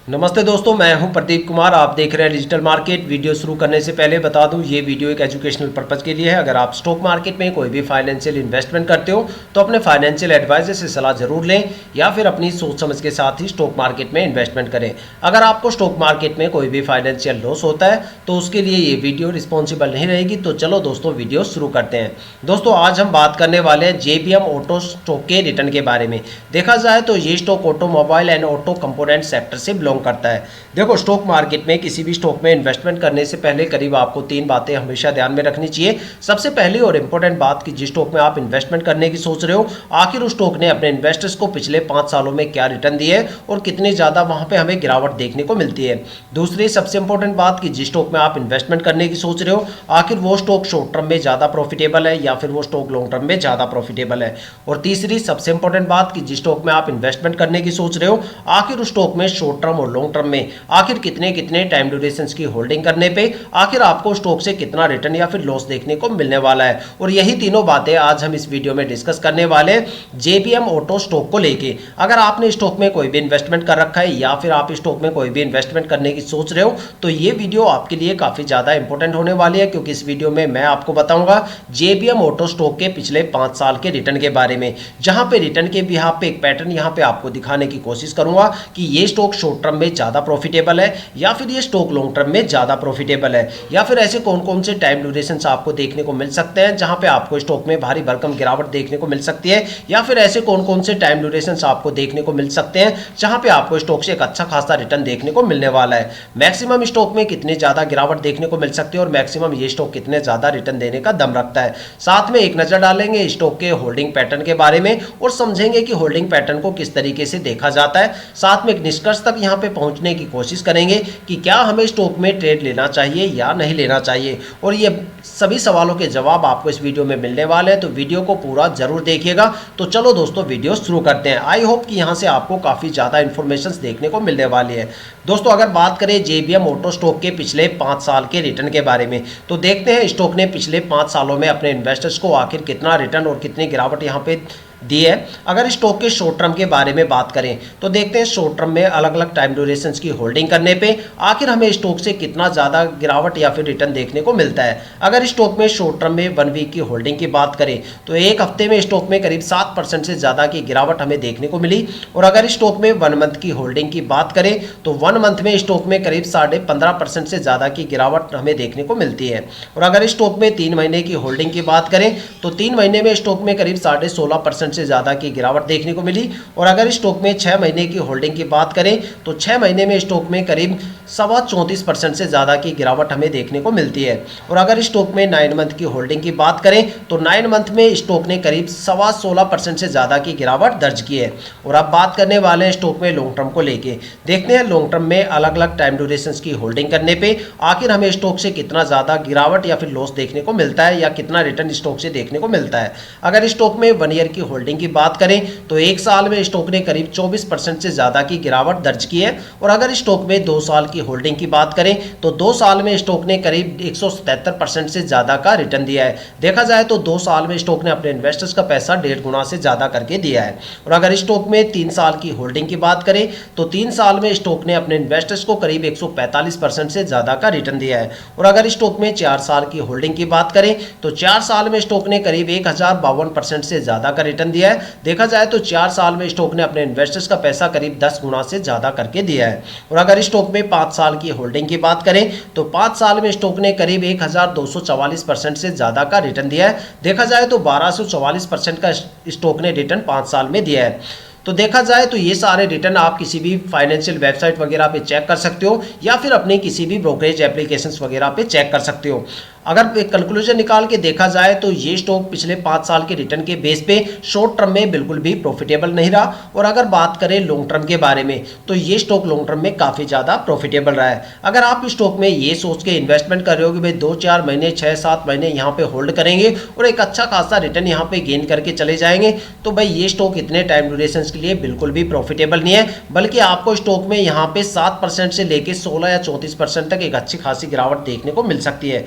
नमस्ते दोस्तों, मैं हूं प्रदीप कुमार। आप देख रहे हैं डिजिटल मार्केट। वीडियो शुरू करने से पहले बता दूं, ये वीडियो एक एजुकेशनल पर्पज़ के लिए है। अगर आप स्टॉक मार्केट में कोई भी फाइनेंशियल इन्वेस्टमेंट करते हो तो अपने फाइनेंशियल एडवाइजर से सलाह जरूर लें या फिर अपनी सोच समझ के साथ ही स्टॉक मार्केट में इन्वेस्टमेंट करें। अगर आपको स्टॉक मार्केट में कोई भी फाइनेंशियल लॉस होता है तो उसके लिए ये वीडियो रिस्पॉन्सिबल नहीं रहेगी। तो चलो दोस्तों, वीडियो शुरू करते हैं। दोस्तों, आज हम बात करने वाले हैं JBM ऑटो स्टॉक के रिटर्न के बारे में। देखा जाए तो ये stock automobile and auto component sector से बिलोंग करता है। देखो, स्टॉक मार्केट में किसी भी स्टॉक में इन्वेस्टमेंट करने से पहले करीब आपको 3 बातें हमेशा ध्यान में रखनी चाहिए। सबसे पहली और इंपॉर्टेंट बात कि जिस स्टॉक में आप इन्वेस्टमेंट करने की सोच रहे हो, आखिर उस स्टॉक ने अपने इन्वेस्टर्स को पिछले 5 सालों में क्या रिटर्न दिए है और कितनी ज़्यादा वहाँ पे हमें गिरावट देखने को मिलती है। दूसरी सबसे इंपॉर्टेंट बात कि जिस स्टॉक में आप इन्वेस्टमेंट करने की सोच रहे हो, आखिर वो स्टॉक शॉर्ट टर्म में ज़्यादा प्रॉफिटेबल है या फिर वो स्टॉक लॉन्ग टर्म में ज़्यादा प्रॉफिटेबल है। और तीसरी सबसे इंपॉर्टेंट बात कि जिस स्टॉक में आप इन्वेस्टमेंट करने की सोच रहे हो, आखिर उस स्टॉक में शॉर्ट टर्म और लॉन्ग टर्म में आखिर कितने टाइम ड्यूरेशन की होल्डिंग करने पे आखिर आपको स्टॉक से कितना रिटर्न या फिर लॉस देखने को मिलने वाला है। और यही तीनों बातें आज हम इस वीडियो में डिस्कस करने वाले हैं JBM ऑटो स्टॉक को लेके। अगर आपने स्टॉक में कोई भी इन्वेस्टमेंट कर रखा है या फिर आप स्टॉक में कोई भी इन्वेस्टमेंट करने की सोच रहे हो तो ये वीडियो आपके लिए काफी ज्यादा इंपॉर्टेंट होने वाली है, क्योंकि इस वीडियो में मैं आपको बताऊंगा JBM ऑटो स्टॉक के पिछले 5 साल के रिटर्न के बारे में, जहां पे रिटर्न के बिहाफ पे एक पैटर्न यहां पे आपको दिखाने की कोशिश करूंगा कि ये स्टॉक शॉर्ट टर्म में ज्यादा प्रॉफिटेबल है या फिर ये स्टॉक लॉन्ग टर्म में ज्यादा प्रॉफिटेबल है, या फिर ऐसे कौन कौन से टाइम ड्यूरेशन आपको देखने को मिल सकते हैं जहां पे आपको स्टॉक में भारी भरकम गिरावट देखने को मिल सकती है, या फिर ऐसे कौन कौन से टाइम ड्यूरेशन आपको देखने को मिल सकते हैं जहां पे आपको स्टॉक से एक अच्छा खासा रिटर्न देखने को मिलने वाला है। मैक्सिमम स्टॉक में कितनी ज्यादा गिरावट देखने को मिल सकती है और मैक्सिमम ये स्टॉक कितने ज्यादा रिटर्न देने का दम रखता है। साथ में एक नजर डालेंगे स्टॉक के होल्डिंग पैटर्न के बारे में और समझेंगे कि होल्डिंग पैटर्न को किस तरीके से देखा जाता है। साथ में एक निष्कर्ष तक यहां पे पहुंचने की कोशिश करेंगे कि क्या हमें स्टॉक में ट्रेड लेना चाहिए या नहीं लेना चाहिए, और ये सभी सवालों के जवाब आपको इस वीडियो में मिलने वाले हैं। तो वीडियो को पूरा जरूर देखिएगा। तो चलो दोस्तों, वीडियो शुरू करते हैं। आई होप कि यहां से आपको काफी ज्यादा इंफॉर्मेशन देखने को मिलने वाली है। दोस्तों, अगर बात करें JBM ऑटो स्टॉक के पिछले 5 साल के रिटर्न के बारे में, तो देखते हैं स्टॉक ने पिछले 5 सालों में अपने इन्वेस्टर्स को आखिर कितना रिटर्न और कितनी गिरावट यहां पे दी है। अगर स्टॉक के शॉर्ट टर्म के बारे में बात करें तो देखते हैं शॉर्ट टर्म में अलग अलग टाइम ड्यूरेशन की होल्डिंग करने पे आखिर हमें स्टॉक से कितना ज़्यादा गिरावट या फिर रिटर्न देखने को मिलता है। अगर स्टॉक में शॉर्ट टर्म में 1 वीक की होल्डिंग की बात करें तो एक हफ्ते में स्टॉक में करीब 7% से ज़्यादा की गिरावट हमें देखने को मिली। और अगर स्टॉक में 1 मंथ की होल्डिंग की बात करें तो 1 मंथ में स्टॉक में करीब 15.5% से ज़्यादा की गिरावट हमें देखने को मिलती है। और अगर स्टॉक में 3 महीने की होल्डिंग की बात करें तो 3 महीने में स्टॉक में करीब 16.5% से ज़्यादा की गिरावट देखने को मिली। और अगर स्टॉक में 6 महीने की होल्डिंग की बात करें तो 6 महीने में स्टॉक में करीब 34% से ज़्यादा की गिरावट हमें देखने को मिलती है। और अगर स्टॉक में 9 मंथ की होल्डिंग की बात करें तो 9 मंथ में स्टॉक ने करीब 16.25% से ज़्यादा की गिरावट दर्ज की है। और अब बात करने वाले हैं स्टॉक में लॉन्ग टर्म को लेके। देखते हैं लॉन्ग टर्म में अलग अलग टाइम ड्यूरेशन की होल्डिंग करने पे आखिर हमें स्टॉक से कितना ज़्यादा गिरावट या फिर लॉस देखने को मिलता है या कितना रिटर्न स्टॉक से देखने को मिलता है। अगर स्टॉक में 1 ईयर की होल्डिंग की बात करें तो 1 साल में स्टॉक ने करीब 24% से ज़्यादा की गिरावट दर्ज की है। और अगर स्टॉक में 2 साल की होल्डिंग की बात करें तो 2 साल में स्टॉक ने करीब 177% से ज़्यादा का रिटर्न दिया है। देखा जाए तो 2 साल में स्टॉक ने अपने इन्वेस्टर्स का पैसा 1.5 गुना से ज़्यादा करके दिया है। और अगर स्टॉक में 3 साल की होल्डिंग की बात करें तो 3 साल में स्टॉक ने अपने इन्वेस्टर्स को करीब 145% से ज़्यादा का रिटर्न दिया है। और अगर स्टॉक में 4 साल की होल्डिंग की बात करें तो 4 साल में स्टॉक ने करीब 1052% से ज़्यादा का रिटर्न दिया है। देखा जाए तो 4 साल में स्टॉक ने अपने इन्वेस्टर्स का पैसा करीब 10 गुना से ज़्यादा करके दिया है। और अगर स्टॉक में 5 साल की होल्डिंग की बात करें तो 5 साल में स्टॉक ने करीब 1244% से ज़्यादा का रिटर्न दिया है। देखा जाए तो 1244% का स्टॉक ने रिटर्न 5 साल में दिया है। तो देखा जाए तो ये सारे रिटर्न आप किसी भी फाइनेंशियल वेबसाइट वगैरह पे चेक कर सकते हो या फिर अपने किसी भी ब्रोकरेज एप्लीकेशंस वगैरह पे चेक कर सकते हो। अगर एक कंक्लूजन निकाल के देखा जाए तो ये स्टॉक पिछले 5 साल के रिटर्न के बेस पे शॉर्ट टर्म में बिल्कुल भी प्रॉफिटेबल नहीं रहा। और अगर बात करें लॉन्ग टर्म के बारे में तो ये स्टॉक लॉन्ग टर्म में काफ़ी ज़्यादा प्रॉफिटेबल रहा है। अगर आप स्टॉक में ये सोच के इन्वेस्टमेंट कर रहे हो कि भाई 2-4 महीने 6-7 महीने यहाँ पे होल्ड करेंगे और एक अच्छा खासा रिटर्न यहाँ पे गेन करके चले जाएंगे, तो भाई ये स्टॉक इतने टाइम ड्यूरेशन के लिए बिल्कुल भी प्रॉफिटेबल नहीं है। बल्कि आपको स्टॉक में यहाँ पे 7% से लेकर 16 या 34% तक एक अच्छी खासी गिरावट देखने को मिल सकती है।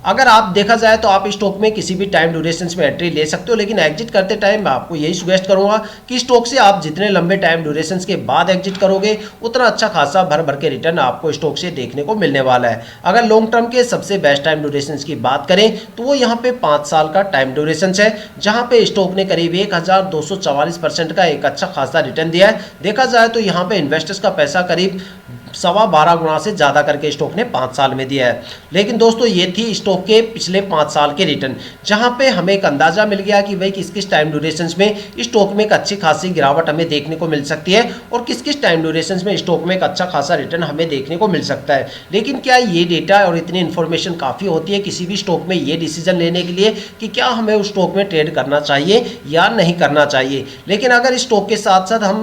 अगर आप देखा जाए तो आप स्टॉक में किसी भी टाइम ड्यूरेशन में एंट्री ले सकते हो, लेकिन एग्जिट करते टाइम मैं आपको यही सजेस्ट करूंगा कि स्टॉक से आप जितने लंबे टाइम ड्यूरेशन के बाद एग्जिट करोगे उतना अच्छा खासा भर भर के रिटर्न आपको स्टॉक से देखने को मिलने वाला है। अगर लॉन्ग टर्म के सबसे बेस्ट टाइम ड्यूरेशन की बात करें तो वो यहाँ पे 5 साल का टाइम ड्यूरेशन है, जहां पे स्टॉक ने करीब 1244% का एक अच्छा खासा रिटर्न दिया है। देखा जाए तो यहाँ पे इन्वेस्टर्स का पैसा करीब 12.25 गुना से ज़्यादा करके स्टॉक ने 5 साल में दिया है। लेकिन दोस्तों ये थी स्टॉक के पिछले 5 साल के रिटर्न, जहां पे हमें एक अंदाजा मिल गया कि भाई किस किस टाइम ड्यूरेशन में स्टॉक में एक अच्छी खासी गिरावट हमें देखने को मिल सकती है और किस किस टाइम ड्यूरेशन में स्टॉक में एक अच्छा खासा रिटर्न हमें देखने को मिल सकता है। लेकिन क्या ये डेटा और इतनी इन्फॉर्मेशन काफ़ी होती है किसी भी स्टॉक में ये डिसीजन लेने के लिए कि क्या हमें उस स्टॉक में ट्रेड करना चाहिए या नहीं करना चाहिए? लेकिन अगर इस स्टॉक के साथ साथ हम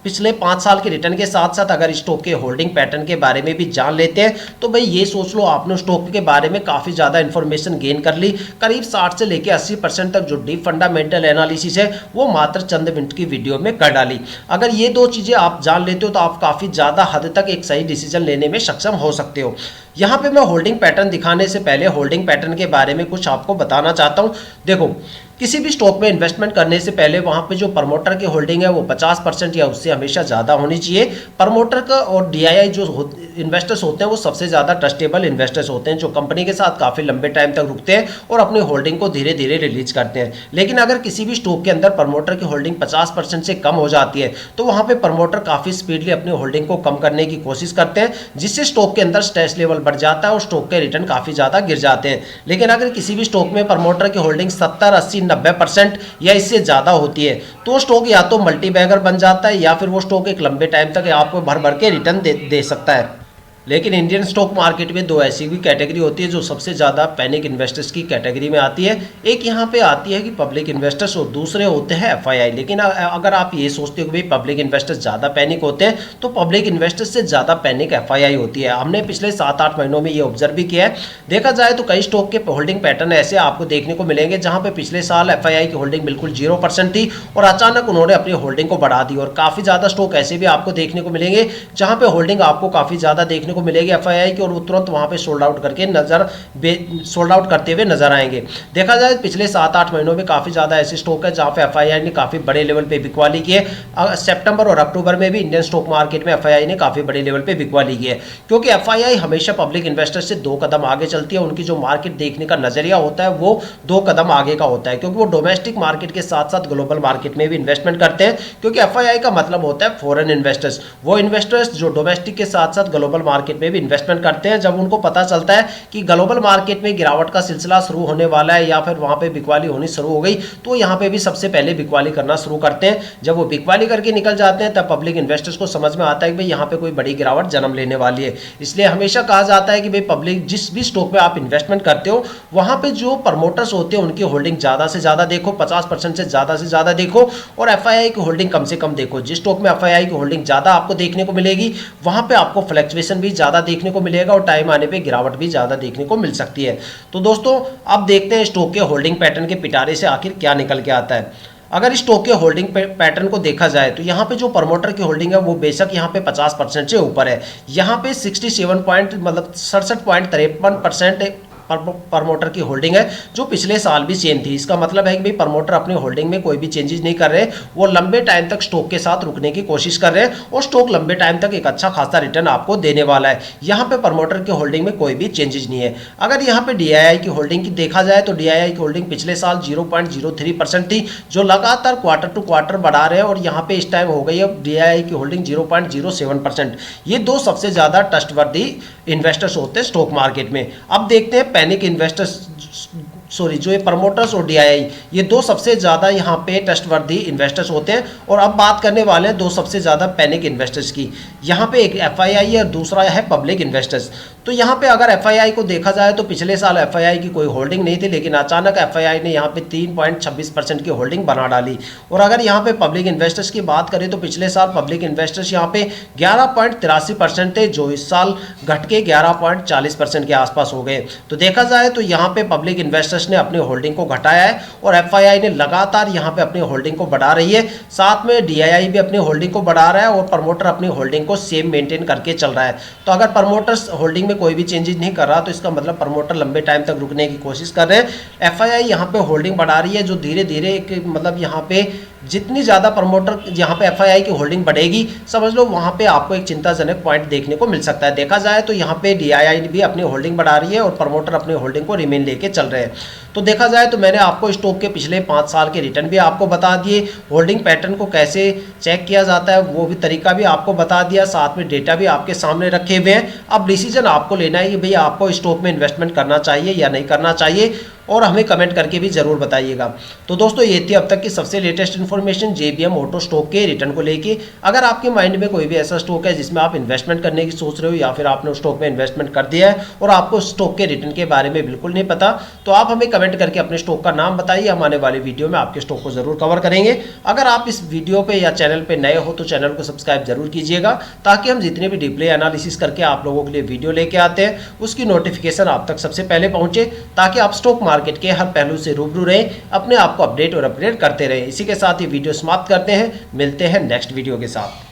पिछले 5 साल के रिटर्न के साथ साथ अगर स्टॉक के होल्डिंग पैटर्न के बारे में भी जान लेते हैं तो भाई ये सोच लो आपने स्टॉक के बारे में काफ़ी ज़्यादा इंफॉर्मेशन गेन कर ली। करीब 60 से लेकर 80% तक जो डीप फंडामेंटल एनालिसिस है वो मात्र चंद मिनट की वीडियो में कर डाली। अगर ये दो चीज़ें आप जान लेते हो तो आप काफ़ी ज़्यादा हद तक एक सही डिसीजन लेने में सक्षम हो सकते हो। यहाँ पे मैं होल्डिंग पैटर्न दिखाने से पहले होल्डिंग पैटर्न के बारे में कुछ आपको बताना चाहता हूँ। देखो, किसी भी स्टॉक में इन्वेस्टमेंट करने से पहले वहाँ पे जो प्रमोटर की होल्डिंग है वो 50% या उससे हमेशा ज़्यादा होनी चाहिए। प्रमोटर का और डीआईआई जो इन्वेस्टर्स होते हैं वो सबसे ज़्यादा ट्रस्टेबल इन्वेस्टर्स होते हैं जो कंपनी के साथ काफ़ी लंबे टाइम तक रुकते हैं और अपनी होल्डिंग को धीरे धीरे रिलीज करते हैं। लेकिन अगर किसी भी स्टॉक के अंदर प्रमोटर की होल्डिंग 50% से कम हो जाती है तो वहाँ पर प्रमोटर काफ़ी स्पीडली अपनी होल्डिंग को कम करने की कोशिश करते हैं, जिससे स्टॉक के अंदर स्ट्रेस लेवल बढ़ जाता है और स्टॉक के रिटर्न काफ़ी ज़्यादा गिर जाते हैं। लेकिन अगर किसी भी स्टॉक में प्रमोटर की होल्डिंग 70, 80, 90% या इससे ज़्यादा होती है तो स्टॉक या तो मल्टी बैगर बन जाता है या फिर वो स्टॉक एक लंबे टाइम तक आपको भर भर के रिटर्न दे सकता है। लेकिन इंडियन स्टॉक मार्केट में दो ऐसी भी कैटेगरी होती है जो सबसे ज़्यादा पैनिक इन्वेस्टर्स की कैटेगरी में आती है। एक यहाँ पे आती है कि पब्लिक इन्वेस्टर्स और दूसरे होते हैं एफआईआई। लेकिन अगर आप ये सोचते हो कि भाई पब्लिक इन्वेस्टर्स ज़्यादा पैनिक होते हैं तो पब्लिक इन्वेस्टर्स से ज़्यादा पैनिक एफआईआई होती है। हमने पिछले 7-8 महीनों में ये ऑब्जर्व भी किया है। देखा जाए तो कई स्टॉक के होल्डिंग पैटर्न ऐसे आपको देखने को मिलेंगे जहाँ पे पिछले साल एफआईआई की होल्डिंग बिल्कुल 0% थी और अचानक उन्होंने अपनी होल्डिंग को बढ़ा दी। और काफ़ी ज़्यादा स्टॉक ऐसे भी आपको देखने को मिलेंगे जहाँ पे होल्डिंग आपको काफ़ी ज़्यादा देखने को मिलेगी एफआईआई और वो तुरंत वहां पे सोल्ड आउट करते हुए नजर आएंगे। देखा जाए पिछले 7-8 महीनों में काफी ज्यादा ऐसे स्टॉक है जहां पे एफआईआई ने काफी बड़े लेवल पे बिकवाली की है। सितंबर और अक्टूबर में भी इंडियन स्टॉक मार्केट में एफआईआई ने काफी बड़े लेवल पे बिकवाली की है, क्योंकि एफआईआई हमेशा पब्लिक इन्वेस्टर से 2 कदम आगे चलती है। उनकी जो मार्केट देखने का नजरिया होता है वो 2 कदम आगे का होता है, क्योंकि वो डोमेस्टिक मार्केट के साथ साथ ग्लोबल मार्केट में भी इन्वेस्टमेंट करते हैं। क्योंकि एफआईआई का मतलब होता है फॉरेन इन्वेस्टर्स, वो इन्वेस्टर्स जो डोमेस्टिक के साथ साथ ग्लोबल मार्केट में भी इन्वेस्टमेंट करते हैं। जब उनको पता चलता है कि ग्लोबल मार्केट में गिरावट का सिलसिला शुरू होने वाला है या फिर वहां पे बिकवाली होनी शुरू हो गई तो यहां पे भी सबसे पहले बिकवाली करना शुरू करते हैं। जब वो बिकवाली करके निकल जाते हैं तब पब्लिक इन्वेस्टर्स को समझ में आता है कि भाई यहाँ पे कोई बड़ी गिरावट जन्म लेने वाली है। इसलिए हमेशा कहा जाता है कि भाई पब्लिक जिस भी स्टॉक में आप इन्वेस्टमेंट करते हो वहां पे जो प्रमोटर्स होते हैं उनकी होल्डिंग ज्यादा से ज्यादा देखो, 50% से ज्यादा देखो और एफआईआई की होल्डिंग कम से कम देखो। जिस स्टॉक में एफआईआई की होल्डिंग ज्यादा आपको देखने को मिलेगी वहां पे आपको फ्लक्चुएशन भी ज्यादा देखने को मिलेगा और टाइम आने पे गिरावट भी ज्यादा देखने को मिल सकती है। तो दोस्तों अब देखते हैं स्टॉक के होल्डिंग पैटर्न के पिटारे से आखिर क्या निकल के आता है। अगर स्टॉक के होल्डिंग पैटर्न को देखा जाए तो यहाँ पे जो प्रमोटर की होल्डिंग है वो बेशक यहाँ पे 50% से ऊपर है। यहाँ पे 67.53% प्रमोटर की होल्डिंग है जो पिछले साल भी सेम थी। इसका मतलब है कि भाई प्रमोटर अपनी होल्डिंग में कोई भी चेंजेस नहीं कर रहे, वो लंबे टाइम तक स्टॉक के साथ रुकने की कोशिश कर रहे हैं और स्टॉक लंबे टाइम तक एक अच्छा खासा रिटर्न आपको देने वाला है। यहाँ पे प्रमोटर की होल्डिंग में कोई भी चेंजेस नहीं है। अगर यहाँ पे डीआईआई की होल्डिंग की देखा जाए तो डीआईआई की होल्डिंग पिछले साल 0.03% थी जो लगातार क्वार्टर टू क्वार्टर बढ़ा रहे हैं और यहाँ पे इस टाइम हो गई है डीआईआई की होल्डिंग 0.07%। ये दो सबसे ज्यादा ट्रस्टवर्दी इन्वेस्टर्स होते हैं स्टॉक मार्केट में। अब देखते हैं पैनिक इन्वेस्टर्स जो ये प्रमोटर्स और डीआईआई ये दो सबसे ज़्यादा यहाँ पे ट्रस्टवर्दी इन्वेस्टर्स होते हैं। और अब बात करने वाले हैं दो सबसे ज़्यादा पैनिक इन्वेस्टर्स की। यहाँ पे एक एफआईआई है और दूसरा है पब्लिक इन्वेस्टर्स। तो यहाँ पे अगर एफआईआई को देखा जाए तो पिछले साल एफआईआई की कोई होल्डिंग नहीं थी, लेकिन अचानक एफआईआई ने यहाँ पे 3.26% की होल्डिंग बना डाली। और अगर यहाँ पे पब्लिक इन्वेस्टर्स की बात करें तो पिछले साल पब्लिक इन्वेस्टर्स यहाँ पे 11.83% थे जो इस साल घट के 11.40% के आसपास हो गए। तो देखा जाए तो यहाँ पे पब्लिक इन्वेस्टर्स प्रमोटर्स ने अपनी होल्डिंग को घटाया है और एफआईआई ने लगातार यहाँ पे अपनी होल्डिंग को बढ़ा रही है। साथ में डीआईआई भी अपनी होल्डिंग को बढ़ा रहा है और प्रमोटर अपनी होल्डिंग को सेम मेंटेन करके चल रहा है। तो अगर प्रमोटर्स होल्डिंग में कोई भी चेंजेस नहीं कर रहा तो इसका मतलब प्रमोटर लंबे टाइम तक रुकने की कोशिश कर रहे हैं। एफआईआई यहाँ पे होल्डिंग बढ़ा रही है, जो धीरे धीरे एक मतलब यहाँ पे जितनी ज़्यादा प्रमोटर यहाँ पे एफआईआई की होल्डिंग बढ़ेगी, समझ लो वहाँ पे आपको एक चिंताजनक पॉइंट देखने को मिल सकता है। देखा जाए तो यहाँ पे डीआईआई भी अपनी होल्डिंग बढ़ा रही है और प्रमोटर अपनी होल्डिंग को रिमेन लेके चल रहे हैं। तो देखा जाए तो मैंने आपको स्टॉक के पिछले 5 साल के रिटर्न भी आपको बता दिए, होल्डिंग पैटर्न को कैसे चेक किया जाता है वो भी तरीका भी आपको बता दिया, साथ में डेटा भी आपके सामने रखे हुए हैं। अब डिसीजन आपको लेना है कि भैया आपको स्टॉक में इन्वेस्टमेंट करना चाहिए या नहीं करना चाहिए, और हमें कमेंट करके भी ज़रूर बताइएगा। तो दोस्तों ये थी अब तक की सबसे latest information JBM auto stock के रिटर्न को लेके। अगर आपके माइंड में कोई भी ऐसा स्टॉक है जिसमें आप इन्वेस्टमेंट करने की सोच रहे हो या फिर आपने उस स्टॉक में इन्वेस्टमेंट कर दिया है और आपको स्टॉक के रिटर्न के बारे में बिल्कुल नहीं पता, तो आप हमें कमेंट करके अपने स्टॉक का नाम बताइए। हम आने वाले वीडियो में आपके स्टॉक को जरूर कवर करेंगे। अगर आप इस वीडियो पे या चैनल पे नए हो तो चैनल को सब्सक्राइब जरूर कीजिएगा, ताकि हम जितने भी डिप्ले एनालिसिस करके आप लोगों के लिए वीडियो लेके आते हैं उसकी नोटिफिकेशन आप तक सबसे पहले पहुंचे, ताकि आप स्टॉक मार्केट के हर पहलू से रूबरू रहें, अपने आप को अपडेट और अपग्रेड करते रहें। इसी के साथ ये वीडियो समाप्त करते हैं, मिलते हैं नेक्स्ट वीडियो के साथ।